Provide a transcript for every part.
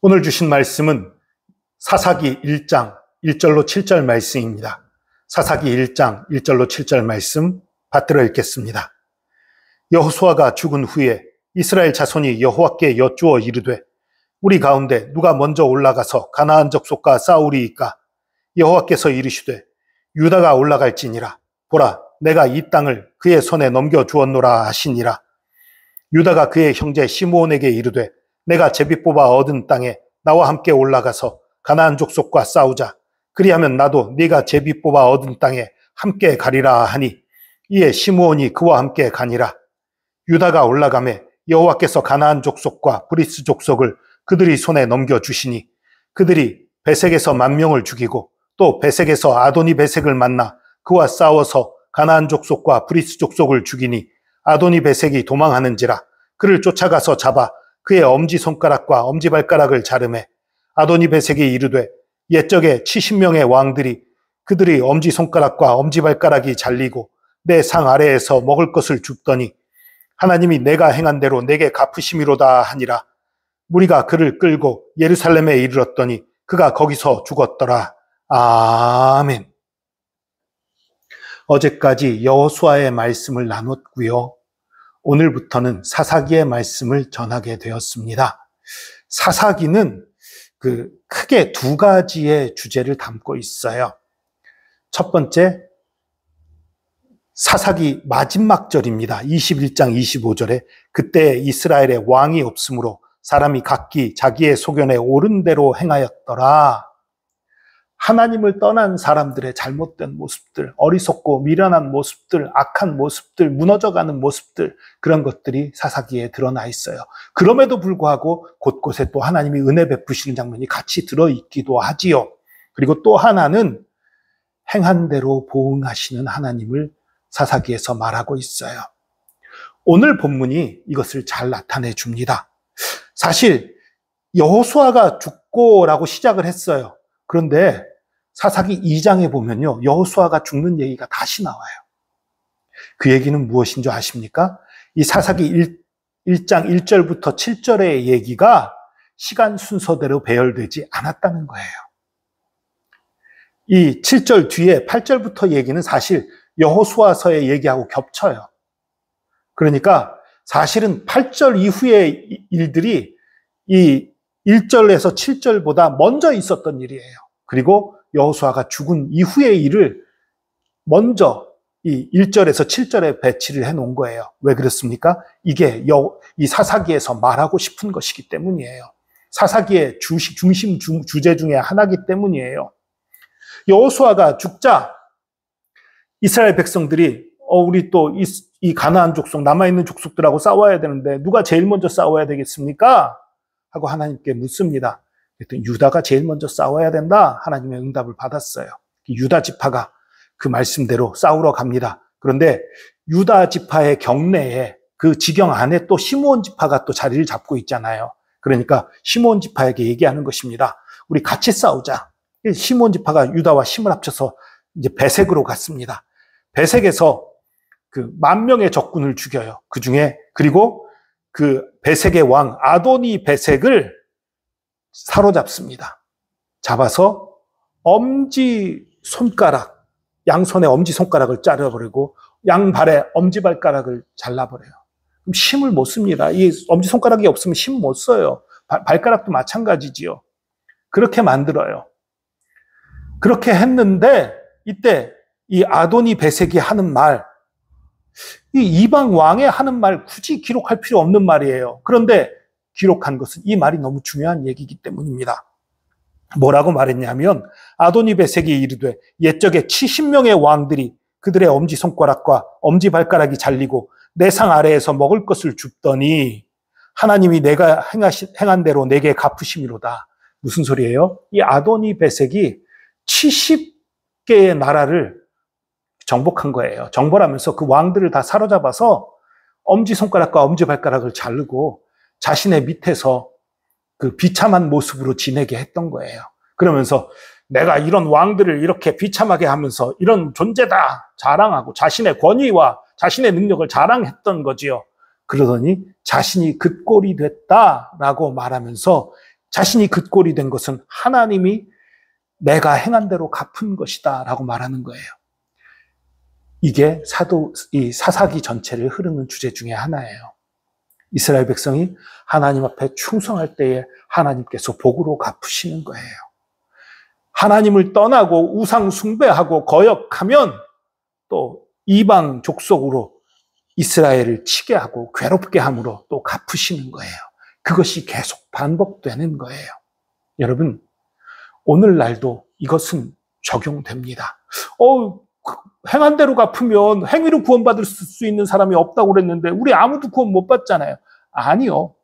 오늘 주신 말씀은 사사기 1장 1절로 7절 말씀입니다. 사사기 1장 1절로 7절 말씀 받들어 읽겠습니다. 여호수아가 죽은 후에 이스라엘 자손이 여호와께 여쭈어 이르되 우리 가운데 누가 먼저 올라가서 가나안 족속과 싸우리이까? 여호와께서 이르시되 유다가 올라갈지니라. 보라, 내가 이 땅을 그의 손에 넘겨주었노라 하시니라. 유다가 그의 형제 시므온에게 이르되 내가 제비 뽑아 얻은 땅에 나와 함께 올라가서 가나안 족속과 싸우자. 그리하면 나도 네가 제비 뽑아 얻은 땅에 함께 가리라 하니 이에 시므온이 그와 함께 가니라. 유다가 올라가매 여호와께서 가나안 족속과 브리스 족속을 그들이 손에 넘겨주시니 그들이 베색에서 10,000명을 죽이고 또 베색에서 아도니 베색을 만나 그와 싸워서 가나안 족속과 브리스 족속을 죽이니 아도니 베색이 도망하는지라. 그를 쫓아가서 잡아 그의 엄지손가락과 엄지발가락을 자르매 아도니 베색이 이르되 옛적에 70명의 왕들이 그들이 엄지손가락과 엄지발가락이 잘리고 내 상 아래에서 먹을 것을 줍더니 하나님이 내가 행한 대로 내게 갚으심이로다 하니라. 무리가 그를 끌고 예루살렘에 이르렀더니 그가 거기서 죽었더라. 아멘. 어제까지 여호수아의 말씀을 나눴고요. 오늘부터는 사사기의 말씀을 전하게 되었습니다. 사사기는 크게 두 가지의 주제를 담고 있어요. 첫 번째, 사사기 마지막 절입니다. 21장 25절에 그때 이스라엘에 왕이 없으므로 사람이 각기 자기의 소견에 옳은 대로 행하였더라. 하나님을 떠난 사람들의 잘못된 모습들, 어리석고 미련한 모습들, 악한 모습들, 무너져가는 모습들, 그런 것들이 사사기에 드러나 있어요. 그럼에도 불구하고 곳곳에 또 하나님이 은혜 베푸시는 장면이 같이 들어있기도 하지요. 그리고 또 하나는 행한 대로 보응하시는 하나님을 사사기에서 말하고 있어요. 오늘 본문이 이것을 잘 나타내 줍니다. 사실 여호수아가 죽고라고 시작을 했어요. 그런데 사사기 2장에 보면요, 여호수아가 죽는 얘기가 다시 나와요. 그 얘기는 무엇인 줄 아십니까? 이 사사기 1장 1절부터 7절의 얘기가 시간 순서대로 배열되지 않았다는 거예요. 이 7절 뒤에 8절부터 얘기는 사실 여호수아서의 얘기하고 겹쳐요. 그러니까 사실은 8절 이후의 일들이 이 1절에서 7절보다 먼저 있었던 일이에요. 그리고 여호수아가 죽은 이후의 일을 먼저 이 1절에서 7절에 배치를 해놓은 거예요. 왜 그렇습니까? 이게 이 사사기에서 말하고 싶은 것이기 때문이에요. 사사기의 중심 주제 중에 하나이기 때문이에요. 여호수아가 죽자 이스라엘 백성들이 우리 또 이 가나안 족속, 남아있는 족속들하고 싸워야 되는데 누가 제일 먼저 싸워야 되겠습니까? 하고 하나님께 묻습니다. 그랬더니 유다가 제일 먼저 싸워야 된다. 하나님의 응답을 받았어요. 유다 지파가 그 말씀대로 싸우러 갑니다. 그런데 유다 지파의 경내에 그 지경 안에 또 시므온 지파가 또 자리를 잡고 있잖아요. 그러니까 시므온 지파에게 얘기하는 것입니다. 우리 같이 싸우자. 시므온 지파가 유다와 힘을 합쳐서 이제 베색으로 갔습니다. 베색에서 그 10,000명의 적군을 죽여요. 그 중에 그리고 그 베색의 왕 아도니 베색을 사로잡습니다. 잡아서 엄지손가락, 양손의 엄지손가락을 자르버리고 양발의 엄지발가락을 잘라버려요. 그럼 힘을 못 씁니다. 이 엄지손가락이 없으면 힘 못 써요. 발가락도 마찬가지지요. 그렇게 만들어요. 그렇게 했는데 이때 이 아도니 베색이 하는 말, 이 이방 왕의 하는 말 굳이 기록할 필요 없는 말이에요. 그런데 기록한 것은 이 말이 너무 중요한 얘기이기 때문입니다. 뭐라고 말했냐면 아도니 베색이 이르되 옛적에 70명의 왕들이 그들의 엄지손가락과 엄지발가락이 잘리고 내 상 아래에서 먹을 것을 줍더니 하나님이 내가 행한 대로 내게 갚으심이로다. 무슨 소리예요? 이 아도니 베색이 70개의 나라를 정복한 거예요. 정벌하면서 그 왕들을 다 사로잡아서 엄지손가락과 엄지발가락을 자르고 자신의 밑에서 그 비참한 모습으로 지내게 했던 거예요. 그러면서 내가 이런 왕들을 이렇게 비참하게 하면서 이런 존재다 자랑하고 자신의 권위와 자신의 능력을 자랑했던 거지요. 그러더니 자신이 그 꼴이 됐다라고 말하면서 자신이 그 꼴이 된 것은 하나님이 내가 행한 대로 갚은 것이다 라고 말하는 거예요. 이게 이 사사기 전체를 흐르는 주제 중에 하나예요. 이스라엘 백성이 하나님 앞에 충성할 때에 하나님께서 복으로 갚으시는 거예요. 하나님을 떠나고 우상 숭배하고 거역하면 또 이방 족속으로 이스라엘을 치게 하고 괴롭게 함으로 또 갚으시는 거예요. 그것이 계속 반복되는 거예요. 여러분, 오늘날도 이것은 적용됩니다. 행한 대로 갚으면 행위로 구원받을 수 있는 사람이 없다고 그랬는데 우리 아무도 구원 못 받잖아요. 아니요.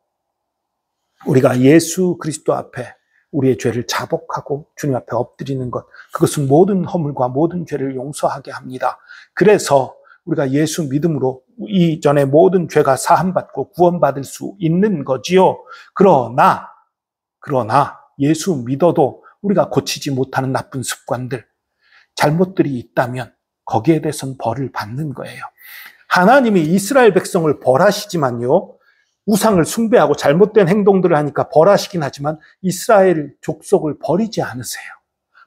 우리가 예수 그리스도 앞에 우리의 죄를 자복하고 주님 앞에 엎드리는 것, 그것은 모든 허물과 모든 죄를 용서하게 합니다. 그래서 우리가 예수 믿음으로 이전에 모든 죄가 사함받고 구원받을 수 있는 거지요. 그러나 예수 믿어도 우리가 고치지 못하는 나쁜 습관들, 잘못들이 있다면 거기에 대해서는 벌을 받는 거예요. 하나님이 이스라엘 백성을 벌하시지만요, 우상을 숭배하고 잘못된 행동들을 하니까 벌하시긴 하지만 이스라엘 족속을 버리지 않으세요.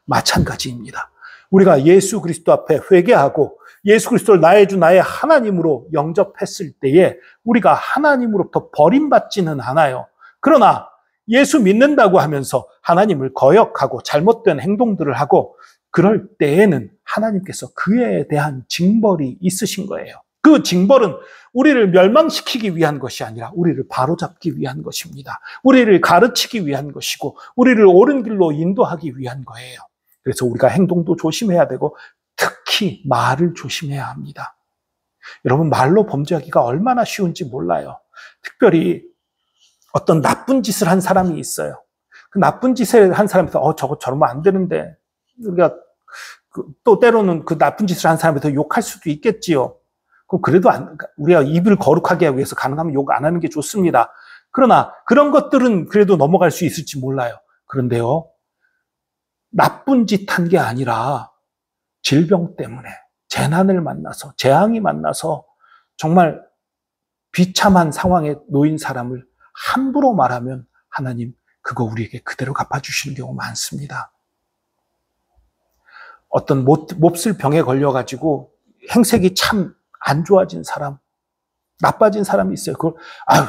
마찬가지입니다. 우리가 예수 그리스도 앞에 회개하고 예수 그리스도를 나의 주 나의 하나님으로 영접했을 때에 우리가 하나님으로부터 버림받지는 않아요. 그러나 예수 믿는다고 하면서 하나님을 거역하고 잘못된 행동들을 하고 그럴 때에는 하나님께서 그에 대한 징벌이 있으신 거예요. 그 징벌은 우리를 멸망시키기 위한 것이 아니라 우리를 바로잡기 위한 것입니다. 우리를 가르치기 위한 것이고 우리를 옳은 길로 인도하기 위한 거예요. 그래서 우리가 행동도 조심해야 되고 특히 말을 조심해야 합니다. 여러분, 말로 범죄하기가 얼마나 쉬운지 몰라요. 특별히 어떤 나쁜 짓을 한 사람이 있어요. 그 나쁜 짓을 한 사람한테 저거 저러면 안 되는데, 우리가 또 때로는 그 나쁜 짓을 한 사람한테 욕할 수도 있겠지요. 그래도 우리가 입을 거룩하게 하기 위해서 가능하면 욕 안 하는 게 좋습니다. 그러나 그런 것들은 그래도 넘어갈 수 있을지 몰라요. 그런데요, 나쁜 짓 한 게 아니라 질병 때문에 재난을 만나서 재앙이 만나서 정말 비참한 상황에 놓인 사람을 함부로 말하면 하나님 그거 우리에게 그대로 갚아주시는 경우 많습니다. 어떤 몹쓸 병에 걸려가지고 행색이 참 안 좋아진 사람, 나빠진 사람이 있어요. 그걸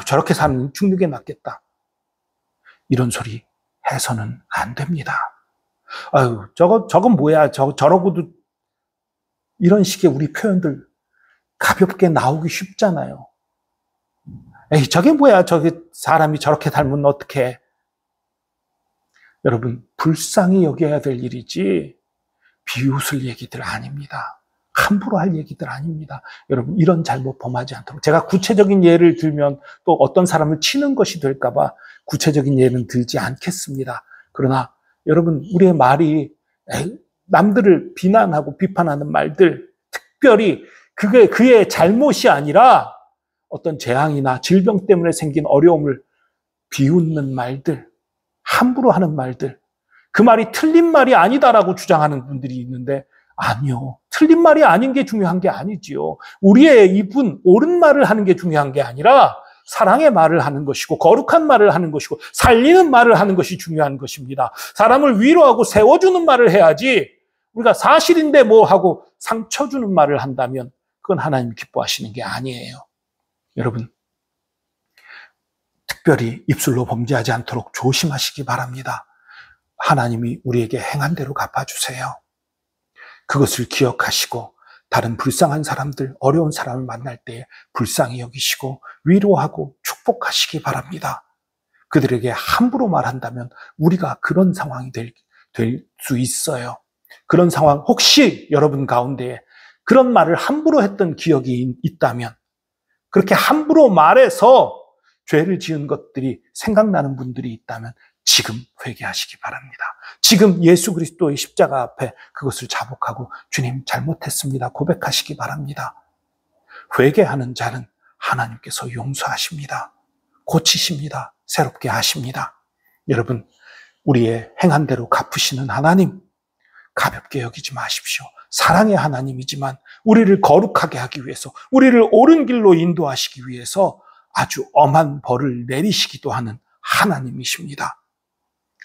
저렇게 사는 죽는 게 낫겠다. 이런 소리 해서는 안 됩니다. 저건 뭐야, 저러고도, 이런 식의 우리 표현들 가볍게 나오기 쉽잖아요. 저게 뭐야, 저게 사람이 저렇게 닮으면 어떡해. 여러분, 불쌍히 여겨야 될 일이지 비웃을 얘기들 아닙니다. 함부로 할 얘기들 아닙니다. 여러분, 이런 잘못 범하지 않도록. 제가 구체적인 예를 들면 또 어떤 사람을 치는 것이 될까 봐 구체적인 예는 들지 않겠습니다. 그러나 여러분, 우리의 말이 남들을 비난하고 비판하는 말들, 특별히 그게 그의 잘못이 아니라 어떤 재앙이나 질병 때문에 생긴 어려움을 비웃는 말들, 함부로 하는 말들, 그 말이 틀린 말이 아니다라고 주장하는 분들이 있는데, 아니요. 틀린 말이 아닌 게 중요한 게 아니지요. 우리의 입은 옳은 말을 하는 게 중요한 게 아니라 사랑의 말을 하는 것이고 거룩한 말을 하는 것이고 살리는 말을 하는 것이 중요한 것입니다. 사람을 위로하고 세워주는 말을 해야지 우리가 사실인데 뭐 하고 상처 주는 말을 한다면 그건 하나님 기뻐하시는 게 아니에요. 여러분, 특별히 입술로 범죄하지 않도록 조심하시기 바랍니다. 하나님이 우리에게 행한 대로 갚아주세요. 그것을 기억하시고 다른 불쌍한 사람들, 어려운 사람을 만날 때 불쌍히 여기시고 위로하고 축복하시기 바랍니다. 그들에게 함부로 말한다면 우리가 그런 상황이 될 수 있어요. 그런 상황, 혹시 여러분 가운데에 그런 말을 함부로 했던 기억이 있다면, 그렇게 함부로 말해서 죄를 지은 것들이 생각나는 분들이 있다면 지금 회개하시기 바랍니다. 지금 예수 그리스도의 십자가 앞에 그것을 자복하고 주님 잘못했습니다 고백하시기 바랍니다. 회개하는 자는 하나님께서 용서하십니다. 고치십니다. 새롭게 하십니다. 여러분, 우리의 행한 대로 갚으시는 하나님 가볍게 여기지 마십시오. 사랑의 하나님이지만 우리를 거룩하게 하기 위해서, 우리를 옳은 길로 인도하시기 위해서 아주 엄한 벌을 내리시기도 하는 하나님이십니다.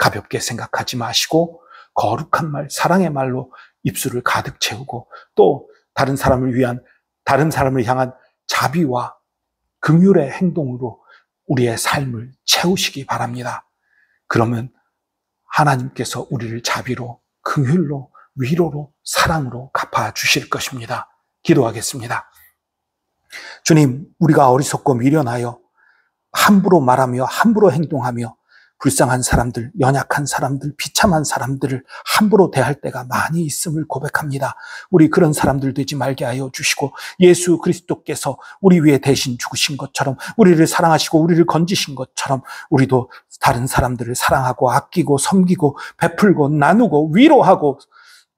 가볍게 생각하지 마시고 거룩한 말, 사랑의 말로 입술을 가득 채우고 또 다른 사람을 향한 자비와 긍휼의 행동으로 우리의 삶을 채우시기 바랍니다. 그러면 하나님께서 우리를 자비로, 긍휼로, 위로로, 사랑으로 갚아주실 것입니다. 기도하겠습니다. 주님, 우리가 어리석고 미련하여 함부로 말하며 함부로 행동하며 불쌍한 사람들, 연약한 사람들, 비참한 사람들을 함부로 대할 때가 많이 있음을 고백합니다. 우리 그런 사람들 되지 말게 하여 주시고 예수 그리스도께서 우리 위해 대신 죽으신 것처럼 우리를 사랑하시고 우리를 건지신 것처럼 우리도 다른 사람들을 사랑하고 아끼고 섬기고 베풀고 나누고 위로하고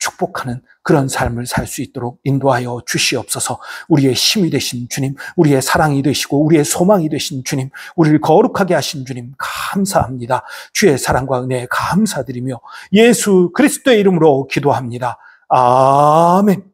축복하는 그런 삶을 살 수 있도록 인도하여 주시옵소서. 우리의 힘이 되신 주님, 우리의 사랑이 되시고 우리의 소망이 되신 주님, 우리를 거룩하게 하신 주님 감사합니다. 주의 사랑과 은혜에 감사드리며 예수 그리스도의 이름으로 기도합니다. 아멘.